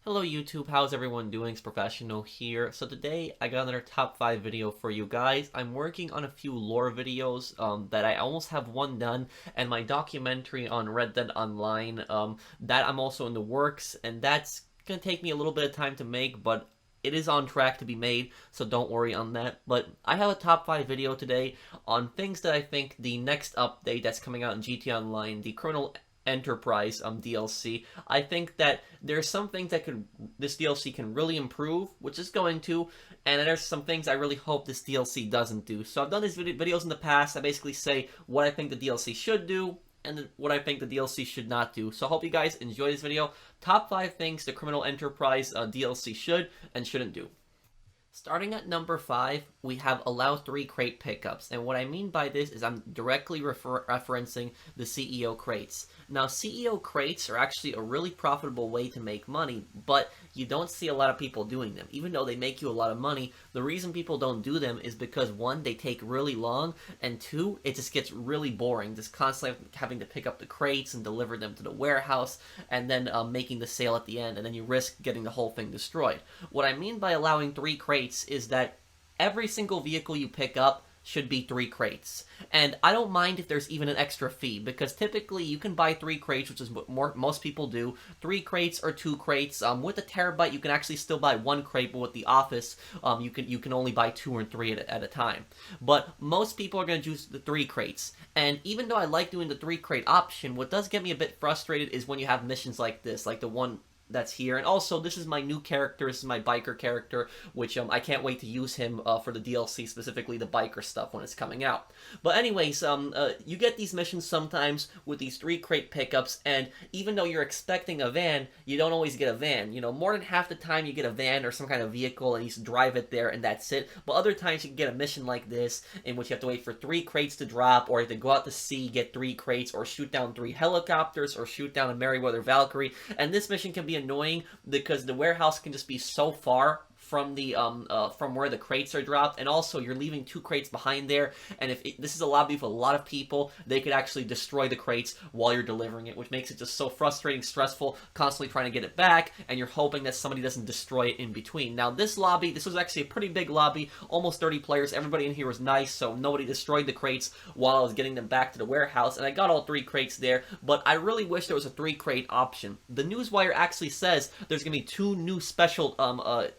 Hello YouTube, how's everyone doing? It's Professional here. So today I got another top 5 video for you guys. I'm working on a few lore videos that I almost have one done, and my documentary on Red Dead Online that I'm also in the works, and that's gonna take me a little bit of time to make, but it is on track to be made, so don't worry on that. But I have a top 5 video today on things that I think the next update that's coming out in GTA Online, the Criminal Enterprise DLC. I think that there's some things that this DLC can really improve, which is going to, and there's some things I really hope this DLC doesn't do. So I've done these videos in the past. I basically say what I think the DLC should do and what I think the DLC should not do. So I hope you guys enjoy this video. Top 5 things the Criminal Enterprise DLC should and shouldn't do. Starting at number 5, we have allow 3 crate pickups, and what I mean by this is I'm directly referencing the CEO crates. Now, CEO crates are actually a really profitable way to make money, but you don't see a lot of people doing them. Even though they make you a lot of money, the reason people don't do them is because 1, they take really long, and 2, it just gets really boring, just constantly having to pick up the crates and deliver them to the warehouse, and then making the sale at the end, and then you risk getting the whole thing destroyed. What I mean by allowing 3 crates is that every single vehicle you pick up should be 3 crates. And I don't mind if there's even an extra fee, because typically you can buy 3 crates, which is what most people do. 3 crates or 2 crates. With a terabyte, you can actually still buy 1 crate, but with the office, you can only buy 2 or 3 at a time. But most people are going to choose the 3 crates. And even though I like doing the 3 crate option, what does get me a bit frustrated is when you have missions like this, like the one that's here. And also, this is my new character. This is my biker character, which I can't wait to use him for the DLC, specifically the biker stuff when it's coming out. But anyways, you get these missions sometimes with these 3 crate pickups, and even though you're expecting a van, you don't always get a van. You know, more than half the time you get a van or some kind of vehicle and you just drive it there and that's it. But other times you can get a mission like this in which you have to wait for 3 crates to drop, or you have to go out to sea, get 3 crates, or shoot down 3 helicopters, or shoot down a Merryweather Valkyrie. And this mission can be annoying because the warehouse can just be so far from the from where the crates are dropped, and also you're leaving 2 crates behind there, and if this is a lobby with a lot of people, they could actually destroy the crates while you're delivering it, which makes it just so frustrating, stressful, constantly trying to get it back, and you're hoping that somebody doesn't destroy it in between. Now this lobby, this was actually a pretty big lobby, almost 30 players, everybody in here was nice, so nobody destroyed the crates while I was getting them back to the warehouse, and I got all 3 crates there, but I really wish there was a 3 crate option. The Newswire actually says there's gonna be 2 new special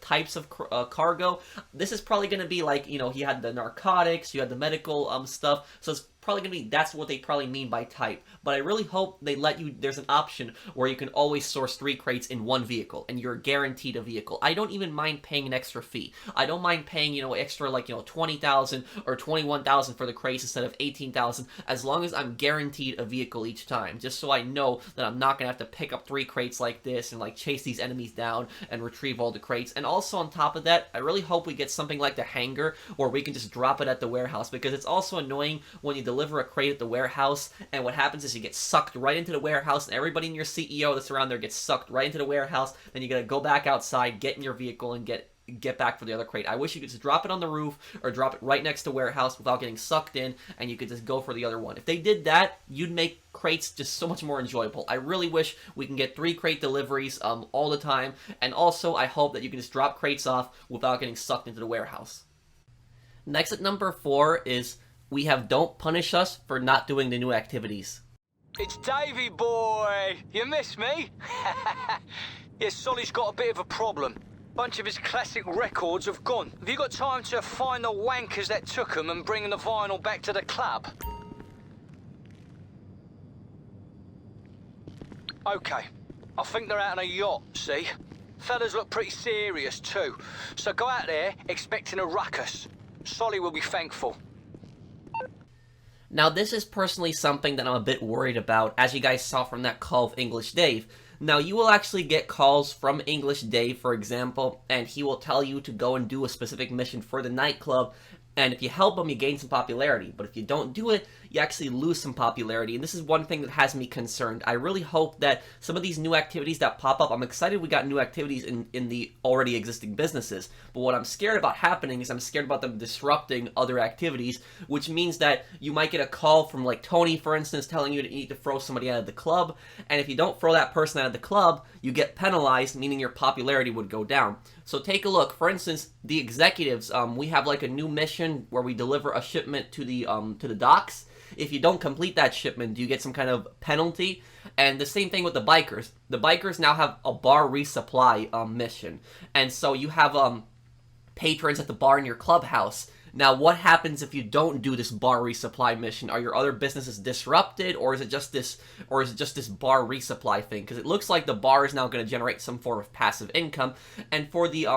types of cargo. This is probably going to be like, you know, he had the narcotics, you had the medical stuff, so it's probably going to be, that's what they probably mean by type. But I really hope they let you, there's an option where you can always source 3 crates in 1 vehicle, and you're guaranteed a vehicle. I don't even mind paying an extra fee. I don't mind paying, you know, extra, like, you know, 20,000 or 21,000 for the crates instead of 18,000, as long as I'm guaranteed a vehicle each time, just so I know that I'm not going to have to pick up 3 crates like this and, like, chase these enemies down and retrieve all the crates. And also, on top of that, I really hope we get something like the hangar where we can just drop it at the warehouse, because it's also annoying when you deliver a crate at the warehouse, and what happens is you get sucked right into the warehouse, and everybody in your CEO that's around there gets sucked right into the warehouse, then you gotta go back outside, get in your vehicle, and get back for the other crate. I wish you could just drop it on the roof, or drop it right next to warehouse without getting sucked in, and you could just go for the other one. If they did that, you'd make crates just so much more enjoyable. I really wish we can get 3 crate deliveries all the time, and also I hope that you can just drop crates off without getting sucked into the warehouse. Next at number 4 is we have don't punish us for not doing the new activities. It's Davey boy! You miss me? Yeah, Solly's got a bit of a problem. Bunch of his classic records have gone. Have you got time to find the wankers that took them and bring the vinyl back to the club? Okay. I think they're out on a yacht, see? Fellas look pretty serious too. So go out there expecting a ruckus. Solly will be thankful. Now, this is personally something that I'm a bit worried about, as you guys saw from that call of English Dave. Now, you will actually get calls from English Dave, for example, and he will tell you to go and do a specific mission for the nightclub, and if you help him, you gain some popularity. But if you don't do it, you actually lose some popularity. And this is one thing that has me concerned. I really hope that some of these new activities that pop up, I'm excited we got new activities in the already existing businesses. But what I'm scared about happening is I'm scared about them disrupting other activities, which means that you might get a call from like Tony, for instance, telling you that you need to throw somebody out of the club. And if you don't throw that person out of the club, you get penalized, meaning your popularity would go down. So take a look. For instance, the executives, we have like a new mission where we deliver a shipment to the docks. If you don't complete that shipment, you get some kind of penalty. And the same thing with the bikers. The bikers now have a bar resupply mission. And so you have patrons at the bar in your clubhouse. Now, what happens if you don't do this bar resupply mission? Are your other businesses disrupted, or is it just this bar resupply thing? Because it looks like the bar is now going to generate some form of passive income. And for the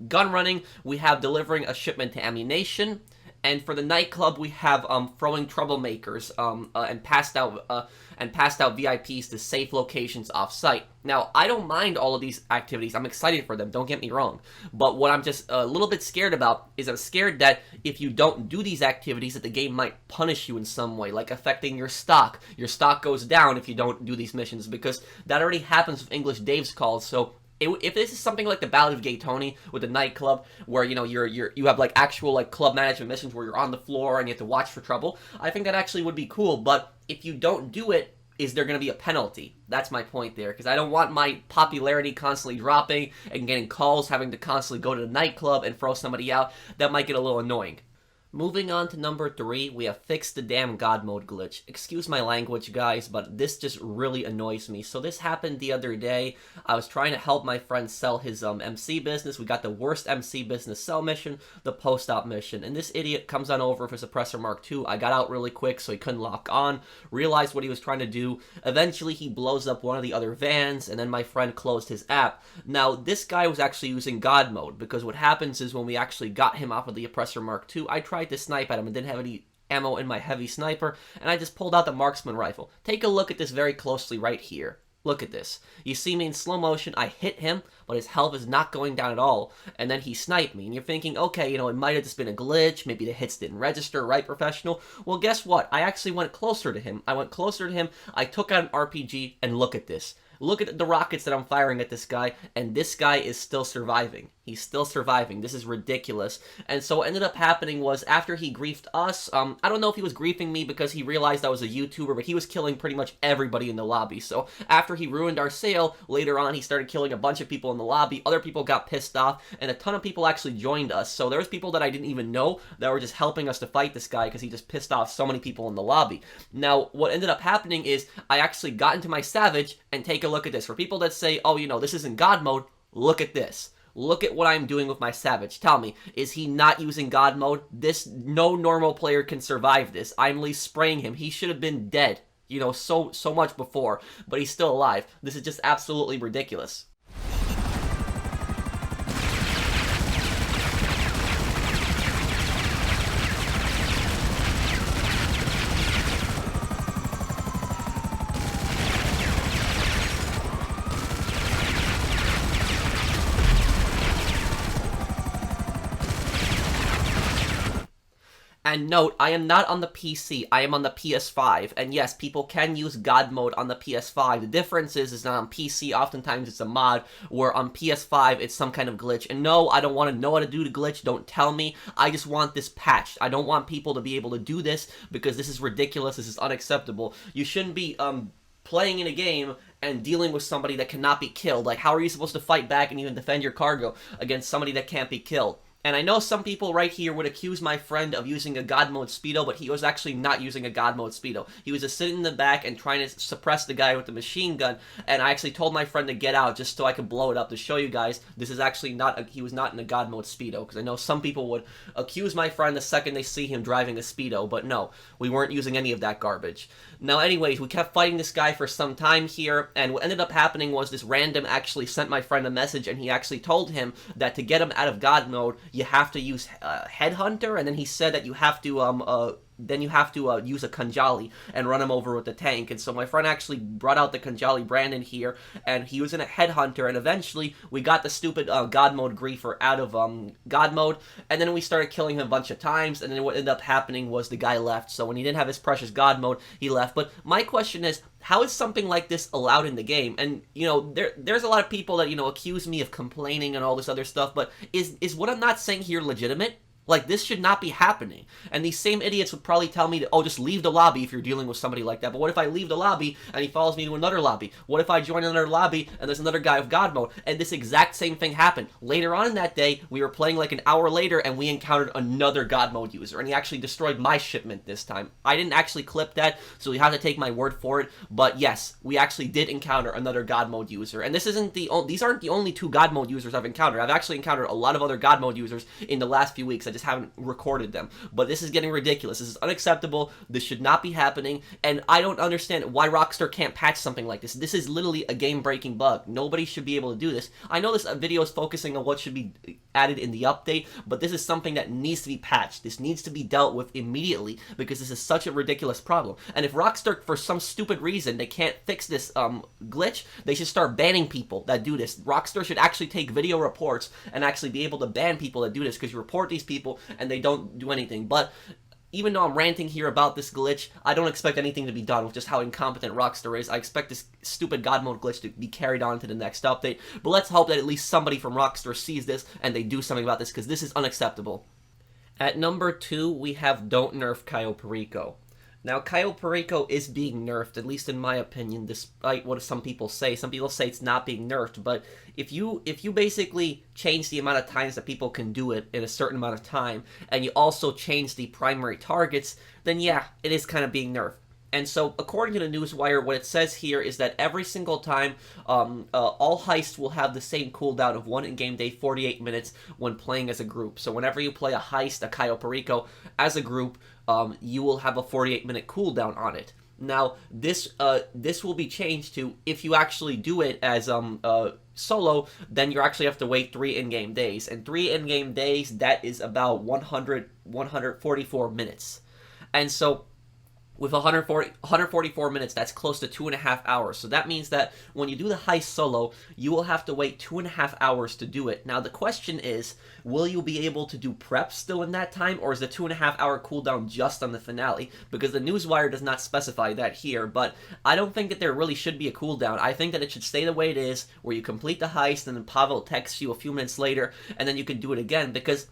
gun running, we have delivering a shipment to ammunition. And for the nightclub, we have throwing troublemakers and passed out VIPs to safe locations off-site. Now, I don't mind all of these activities. I'm excited for them, don't get me wrong. But what I'm just a little bit scared about is I'm scared that if you don't do these activities, that the game might punish you in some way, like affecting your stock. Your stock goes down if you don't do these missions, because that already happens with English Dave's calls. So if this is something like the Ballad of Gay Tony with the nightclub, where you have like actual like club management missions where you're on the floor and you have to watch for trouble, I think that actually would be cool. But if you don't do it, is there going to be a penalty? That's my point there, because I don't want my popularity constantly dropping and getting calls, having to constantly go to the nightclub and throw somebody out. That might get a little annoying. Moving on to number 3, we have fixed the damn God mode glitch. Excuse my language, guys, but this just really annoys me. So this happened the other day. I was trying to help my friend sell his MC business. We got the worst MC business sell mission, the post-op mission. And this idiot comes on over with his oppressor Mark II. I got out really quick so he couldn't lock on, realized what he was trying to do. Eventually, he blows up one of the other vans, and then my friend closed his app. Now, this guy was actually using God mode, because what happens is when we actually got him off of the oppressor Mark II, I tried to snipe at him and didn't have any ammo in my heavy sniper, and I just pulled out the marksman rifle. Take a look at this very closely right here. Look at this. You see me in slow motion, I hit him, but his health is not going down at all, and then he sniped me, and you're thinking, okay, it might have just been a glitch, maybe the hits didn't register, right, professional? Well, guess what? I actually went closer to him. I took out an RPG, and look at this. Look at the rockets that I'm firing at this guy, and this guy is still surviving. He's still surviving. This is ridiculous. And so what ended up happening was, after he griefed us, I don't know if he was griefing me because he realized I was a YouTuber, but he was killing pretty much everybody in the lobby. So after he ruined our sale, later on he started killing a bunch of people in the lobby. Other people got pissed off, and a ton of people actually joined us. So there was people that I didn't even know that were just helping us to fight this guy because he just pissed off so many people in the lobby. Now, what ended up happening is I actually got into my Savage, and take a look at this. For people that say, oh, this isn't God mode, look at this. Look at what I'm doing with my Savage. Tell me, is he not using God mode? No normal player can survive this. I'm at least spraying him. He should have been dead, so much before, but he's still alive. This is just absolutely ridiculous. And note, I am not on the PC, I am on the PS5. And yes, people can use God mode on the PS5. The difference is not on PC, oftentimes it's a mod, where on PS5 it's some kind of glitch. And no, I don't want to know how to do the glitch, don't tell me. I just want this patched. I don't want people to be able to do this, because this is ridiculous, this is unacceptable. You shouldn't be, playing in a game and dealing with somebody that cannot be killed. Like, how are you supposed to fight back and even defend your cargo against somebody that can't be killed? And I know some people right here would accuse my friend of using a God mode Speedo, but he was actually not using a God mode Speedo. He was just sitting in the back and trying to suppress the guy with the machine gun, and I actually told my friend to get out just so I could blow it up to show you guys this is actually he was not in a God mode Speedo, because I know some people would accuse my friend the second they see him driving a Speedo, but no, we weren't using any of that garbage. Now anyways, we kept fighting this guy for some time here, and what ended up happening was this random actually sent my friend a message, and he actually told him that to get him out of God mode, you have to use Headhunter, and then he said that you have to then you have to use a Kanjali and run him over with the tank. And so my friend actually brought out the Kanjali Brandon here, and he was in a headhunter, and eventually we got the stupid God mode griefer out of God mode, and then we started killing him a bunch of times, and then what ended up happening was the guy left. So when he didn't have his precious God mode, he left. But my question is, how is something like this allowed in the game? And, you know, there's a lot of people that, you know, accuse me of complaining and all this other stuff, but is what I'm not saying here legitimate? Like, this should not be happening. And these same idiots would probably tell me, oh, just leave the lobby if you're dealing with somebody like that. But what if I leave the lobby and he follows me to another lobby? What if I join another lobby and there's another guy with God mode? And this exact same thing happened. Later on in that day, we were playing like an hour later and we encountered another God mode user. And he actually destroyed my shipment this time. I didn't actually clip that, so you have to take my word for it. But yes, we actually did encounter another God mode user. And these aren't the only 2 God mode users I've encountered. I've actually encountered a lot of other God mode users in the last few weeks. I just haven't recorded them. But this is getting ridiculous. This is unacceptable. This should not be happening. And I don't understand why Rockstar can't patch something like this. This is literally a game-breaking bug. Nobody should be able to do this. I know this video is focusing on what should be added in the update, but this is something that needs to be patched. This needs to be dealt with immediately because this is such a ridiculous problem. And if Rockstar, for some stupid reason, they can't fix this glitch, they should start banning people that do this. Rockstar should actually take video reports and actually be able to ban people that do this, because you report these people and they don't do anything. But even though I'm ranting here about this glitch, I don't expect anything to be done with just how incompetent Rockstar is. I expect this stupid God mode glitch to be carried on to the next update. But let's hope that at least somebody from Rockstar sees this and they do something about this, because this is unacceptable. At number 2, we have Don't Nerf Cayo Perico. Now, Cayo Perico is being nerfed, at least in my opinion, despite what some people say. Some people say it's not being nerfed, but if you basically change the amount of times that people can do it in a certain amount of time, and you also change the primary targets, then yeah, it is kind of being nerfed. And so, according to the Newswire, what it says here is that every single time, all heists will have the same cooldown of 1 in-game day, 48 minutes, when playing as a group. So whenever you play a heist, a Cayo Perico, as a group, you will have a 48-minute cooldown on it. Now, this will be changed to, if you actually do it as solo, then you actually have to wait 3 in-game days. And 3 in-game days, that is about 144 minutes. And so, with 144 minutes, that's close to 2.5 hours. So that means that when you do the heist solo, you will have to wait 2.5 hours to do it. Now, the question is, will you be able to do prep still in that time, or is the 2.5 hour cooldown just on the finale? Because the Newswire does not specify that here, but I don't think that there really should be a cooldown. I think that it should stay the way it is, where you complete the heist, and then Pavel texts you a few minutes later, and then you can do it again, because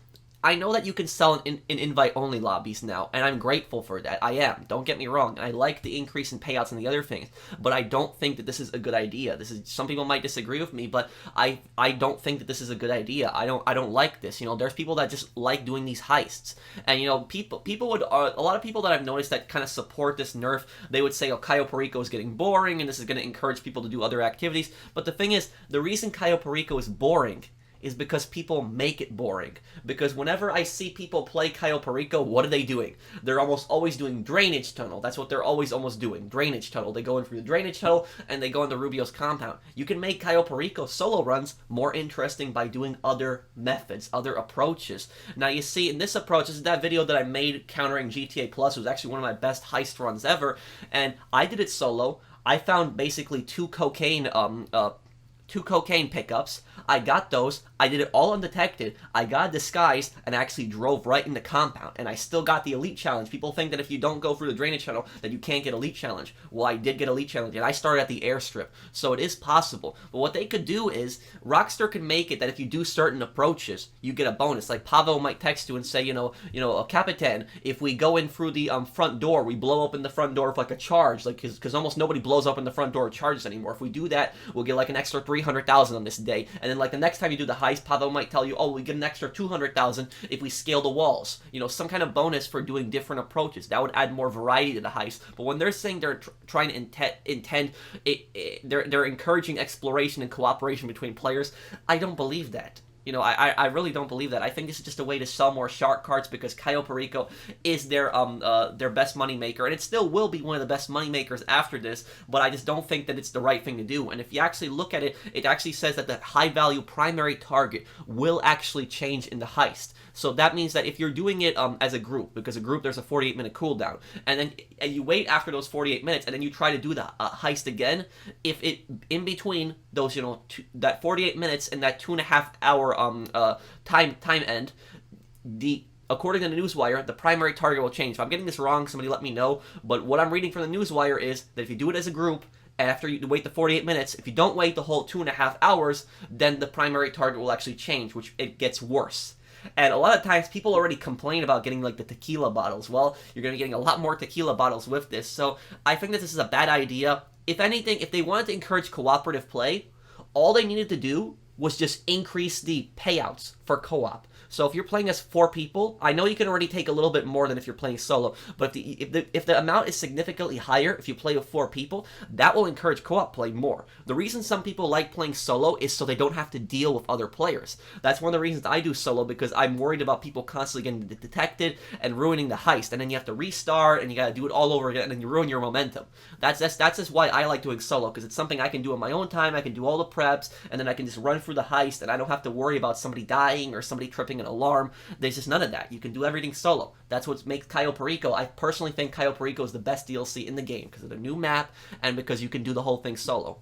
I know that you can sell in invite-only lobbies now, and I'm grateful for that. I am. Don't get me wrong. I like the increase in payouts and the other things, but I don't think that this is a good idea. Some people might disagree with me, but I don't think that this is a good idea. I don't like this. You know, there's people that just like doing these heists, and you know, people would a lot of people that I've noticed that kind of support this nerf, they would say, oh, Cayo Perico is getting boring, and this is going to encourage people to do other activities. But the thing is, the reason Cayo Perico is boring is because people make it boring. Because whenever I see people play Cayo Perico, what are they doing? They're almost always doing Drainage Tunnel. That's what they're always almost doing, Drainage Tunnel. They go in through the Drainage Tunnel, and they go into Rubio's compound. You can make Cayo Perico solo runs more interesting by doing other methods, other approaches. Now, you see, in this approach, this is that video that I made countering GTA Plus. It was actually one of my best heist runs ever, and I did it solo. I found basically two cocaine pickups. I got those. I did it all undetected. I got disguised and actually drove right in the compound. And I still got the Elite Challenge. People think that if you don't go through the Drainage Tunnel, that you can't get Elite Challenge. Well, I did get Elite Challenge, and I started at the airstrip. So it is possible. But what they could do is, Rockstar can make it that if you do certain approaches, you get a bonus. Like, Pavel might text you and say, Capitan, if we go in through the front door, we blow open the front door with like a charge. Like, because almost nobody blows open the front door with charges anymore. If we do that, we'll get like an extra 300,000 on this day. And then like the next time you do the heist, Pavel might tell you, oh, we get an extra 200,000 if we scale the walls. You know, some kind of bonus for doing different approaches. That would add more variety to the heist. But when they're saying they're trying to they're encouraging exploration and cooperation between players, I don't believe that. You know, I really don't believe that. I think this is just a way to sell more shark cards because Cayo Perico is their best moneymaker, and it still will be one of the best moneymakers after this, but I just don't think that it's the right thing to do. And if you actually look at it, it actually says that the high-value primary target will actually change in the heist. So that means that if you're doing it as a group, because a group there's a 48-minute cooldown, and then you wait after those 48 minutes, and then you try to do the heist again, if it in between those, that 48 minutes and that 2.5 hour time end, according to the Newswire, the primary target will change. If I'm getting this wrong, somebody let me know. But what I'm reading from the Newswire is that if you do it as a group, after you wait the 48 minutes, if you don't wait the whole 2.5 hours, then the primary target will actually change, which it gets worse. And a lot of times people already complain about getting like the tequila bottles. Well, you're going to be getting a lot more tequila bottles with this. So I think that this is a bad idea. If anything, if they wanted to encourage cooperative play, all they needed to do was just increase the payouts for co-op. So if you're playing as 4 people, I know you can already take a little bit more than if you're playing solo, but if the amount is significantly higher if you play with 4 people, that will encourage co-op play more. The reason some people like playing solo is so they don't have to deal with other players. That's one of the reasons I do solo, because I'm worried about people constantly getting detected and ruining the heist, and then you have to restart and you gotta do it all over again, and then you ruin your momentum. That's just why I like doing solo, because it's something I can do in my own time. I can do all the preps, and then I can just run through the heist, and I don't have to worry about somebody dying or somebody tripping an alarm. There's just none of that. You can do everything solo. That's what makes Cayo Perico. I personally think Cayo Perico is the best DLC in the game because of the new map and because you can do the whole thing solo.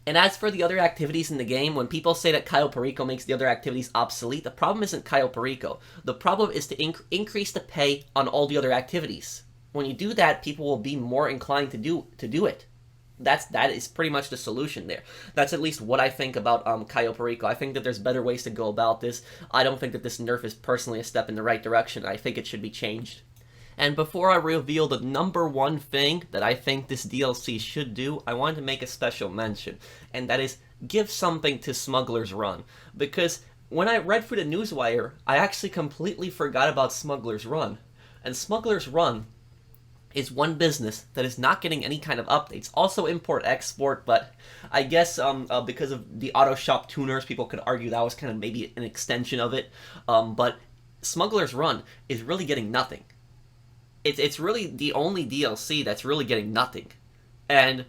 And as for the other activities in the game, when people say that Cayo Perico makes the other activities obsolete, the problem isn't Cayo Perico. The problem is to increase the pay on all the other activities. When you do that, people will be more inclined to do it. That is pretty much the solution there. That's at least what I think about Cayo Perico. I think that there's better ways to go about this. I don't think that this nerf is personally a step in the right direction. I think it should be changed. And before I reveal the number one thing that I think this DLC should do, I wanted to make a special mention, and that is give something to Smugglers Run. Because when I read through the Newswire, I actually completely forgot about Smugglers Run. And Smugglers Run is one business that is not getting any kind of updates. Also import-export, but I guess because of the auto shop tuners, people could argue that was kind of maybe an extension of it. But Smugglers Run is really getting nothing. It's really the only DLC that's really getting nothing. And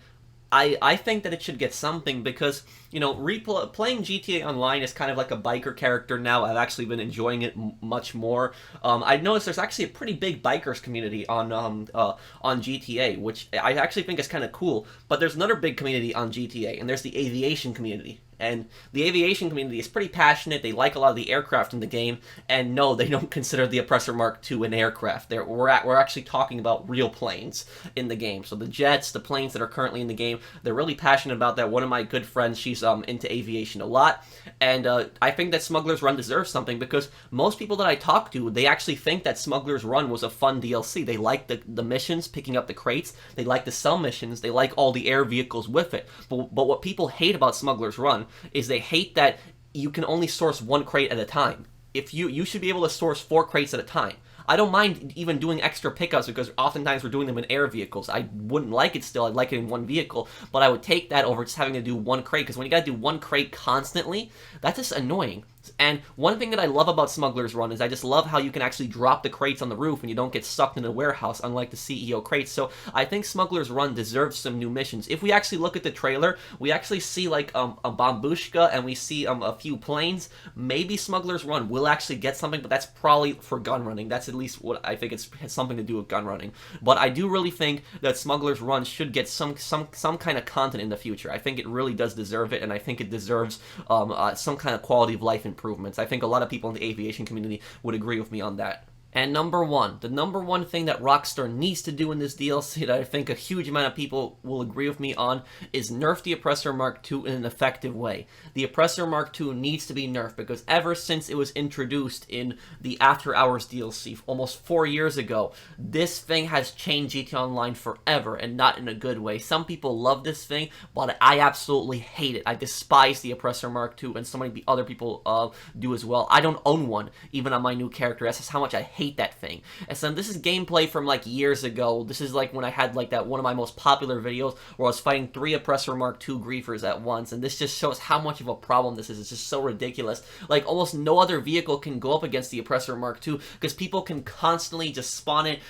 I think that it should get something because, playing GTA Online is kind of like a biker character now. I've actually been enjoying it much more. I've noticed there's actually a pretty big bikers community on GTA, which I actually think is kind of cool. But there's another big community on GTA, and there's the aviation community. And the aviation community is pretty passionate. They like a lot of the aircraft in the game. And no, they don't consider the Oppressor Mark II an aircraft. We're actually talking about real planes in the game. So the jets, the planes that are currently in the game, they're really passionate about that. One of my good friends, she's into aviation a lot. And I think that Smugglers Run deserves something because most people that I talk to, they actually think that Smugglers Run was a fun DLC. They like the missions, picking up the crates. They like the sell missions. They like all the air vehicles with it. But what people hate about Smugglers Run is they hate that you can only source 1 crate at a time. If you should be able to source 4 crates at a time. I don't mind even doing extra pickups because oftentimes we're doing them in air vehicles. I wouldn't like it still. I'd like it in 1 vehicle, but I would take that over just having to do 1 crate because when you gotta do 1 crate constantly, that's just annoying. And one thing that I love about Smugglers Run is I just love how you can actually drop the crates on the roof and you don't get sucked in a warehouse, unlike the CEO crates. So I think Smugglers Run deserves some new missions. If we actually look at the trailer, we actually see like a Bombushka and we see a few planes. Maybe Smugglers Run will actually get something, but that's probably for gun running. That's at least what I think has something to do with gun running. But I do really think that Smugglers Run should get some kind of content in the future. I think it really does deserve it, and I think it deserves some kind of quality of life improvements. I think a lot of people in the aviation community would agree with me on that. And the number one thing that Rockstar needs to do in this DLC that I think a huge amount of people will agree with me on is nerf the Oppressor Mark II in an effective way. The Oppressor Mark II needs to be nerfed because ever since it was introduced in the After Hours DLC almost 4 years ago, this thing has changed GTA Online forever and not in a good way. Some people love this thing, but I absolutely hate it. I despise the Oppressor Mark II and so many other people do as well. I don't own one, even on my new character. That's just how much I hate that thing. And so this is gameplay from like years ago. This is like when I had like that one of my most popular videos where I was fighting 3 Oppressor Mark II griefers at once, and this just shows how much of a problem this is. It's just so ridiculous. Like, almost no other vehicle can go up against the Oppressor Mark II because people can constantly just spawn it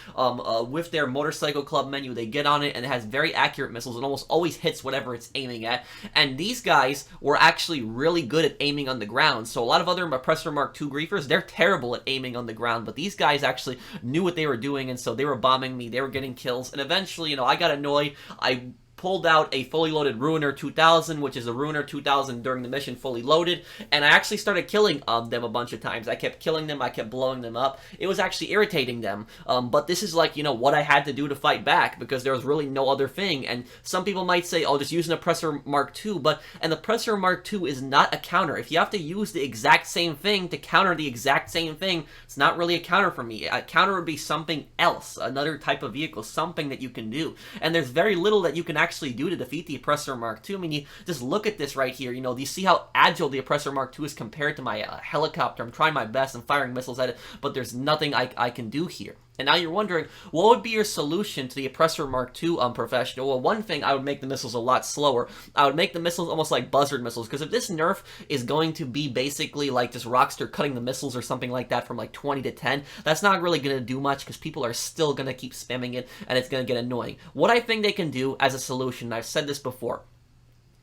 with their motorcycle club menu. They get on it and it has very accurate missiles and almost always hits whatever it's aiming at. And these guys were actually really good at aiming on the ground. So a lot of other Oppressor Mark II griefers, they're terrible at aiming on the ground, but these guys actually knew what they were doing, and so they were bombing me, they were getting kills, and eventually, you know, I got annoyed. I pulled out a fully loaded Ruiner 2000, which is a Ruiner 2000 during the mission fully loaded, and I actually started killing them a bunch of times. I kept killing them, I kept blowing them up. It was actually irritating them, but this is like, you know, what I had to do to fight back, because there was really no other thing. And some people might say, oh, just use an Oppressor Mark II, but an Oppressor Mark II is not a counter. If you have to use the exact same thing to counter the exact same thing, it's not really a counter for me. A counter would be something else, another type of vehicle, something that you can do. And there's very little that you can actually do to defeat the Oppressor Mark II. I mean, you just look at this right here. You know, do you see how agile the Oppressor Mark II is compared to my helicopter? I'm trying my best. I'm firing missiles at it, but there's nothing I can do here. And now you're wondering, what would be your solution to the Oppressor Mark II Professional? Well, one thing, I would make the missiles a lot slower. I would make the missiles almost like buzzard missiles, because if this nerf is going to be basically like just Rockstar cutting the missiles or something like that from like 20 to 10, that's not really going to do much, because people are still going to keep spamming it, and it's going to get annoying. What I think they can do as a solution, and I've said this before,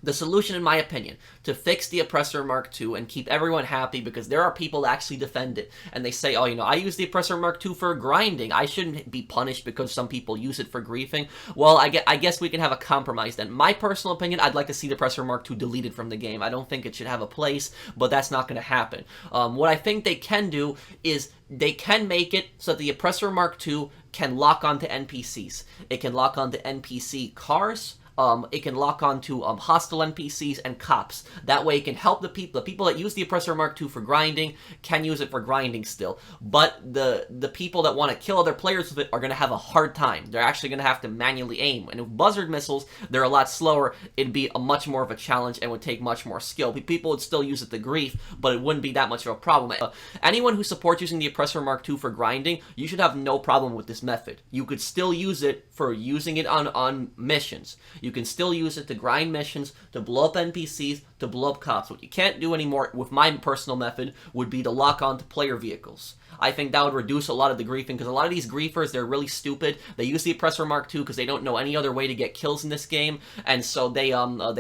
the solution, in my opinion, to fix the Oppressor Mark II and keep everyone happy, because there are people that actually defend it, and they say, oh, you know, I use the Oppressor Mark II for grinding. I shouldn't be punished because some people use it for griefing. Well, I guess we can have a compromise then. My personal opinion, I'd like to see the Oppressor Mark II deleted from the game. I don't think it should have a place, but that's not going to happen. What I think they can do is they can make it so that the Oppressor Mark II can lock onto NPCs. It can lock onto NPC cars. It can lock onto hostile NPCs and cops. That way it can help the people that use the Oppressor Mark II for grinding can use it for grinding still. But the people that want to kill other players with it are going to have a hard time. They're actually going to have to manually aim. And with buzzard missiles, they're a lot slower. It'd be a much more of a challenge and would take much more skill. People would still use it to grief, but it wouldn't be that much of a problem. Anyone who supports using the Oppressor Mark II for grinding, you should have no problem with this method. You could still use it for using it on missions. You can still use it to grind missions, to blow up NPCs, to blow up cops. What you can't do anymore with my personal method would be to lock onto player vehicles. I think that would reduce a lot of the griefing, because a lot of these griefers, they're really stupid. They use the Oppressor Mark II because they don't know any other way to get kills in this game, and so they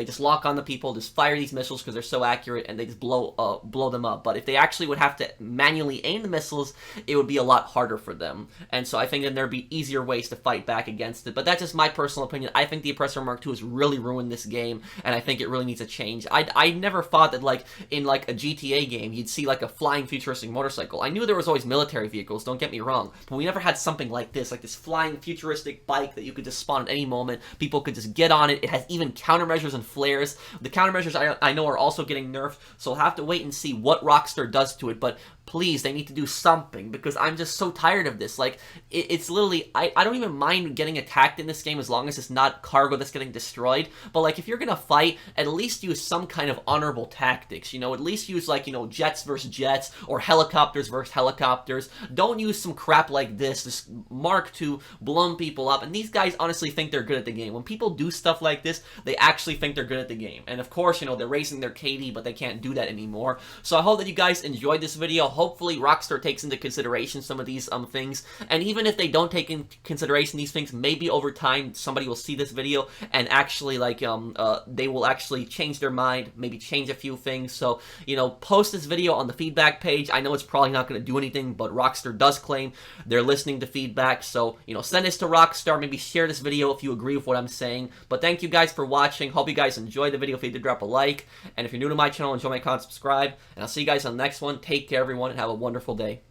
just lock on the people, just fire these missiles because they're so accurate, and they just blow them up. But if they actually would have to manually aim the missiles, it would be a lot harder for them. And so I think then there'd be easier ways to fight back against it. But that's just my personal opinion. I think the Oppressor Mark II has really ruined this game, and I think it really needs a change. I never thought that like in like a GTA game you'd see like a flying futuristic motorcycle. I knew there was always military vehicles, don't get me wrong, but we never had something like this flying futuristic bike that you could just spawn at any moment. People could just get on it. It has even countermeasures and flares. The countermeasures I know are also getting nerfed, so I'll have to wait and see what Rockstar does to it, but please, they need to do something, because I'm just so tired of this. Like, it's literally, I don't even mind getting attacked in this game as long as it's not cargo that's getting destroyed, but like, if you're gonna fight, at least use some kind of honorable tactics, you know, at least use like, you know, jets versus jets, or helicopters versus helicopters. Don't use some crap like this Mark II, blowing people up, and these guys honestly think they're good at the game. When people do stuff like this, they actually think they're good at the game, and of course, you know, they're raising their KD, but they can't do that anymore. So I hope that you guys enjoyed this video. Hopefully Rockstar takes into consideration some of these things, and even if they don't take into consideration these things, maybe over time somebody will see this video and actually like they will actually change their mind, maybe change a few things. So, you know, post this video on the feedback page. I know it's probably not going to do anything, but Rockstar does claim they're listening to feedback, so, you know, send this to Rockstar, maybe share this video if you agree with what I'm saying. But thank you guys for watching. Hope you guys enjoyed the video. If you did, drop a like, and if you're new to my channel, enjoy my content, subscribe, and I'll see you guys on the next one. Take care, everyone, and have a wonderful day.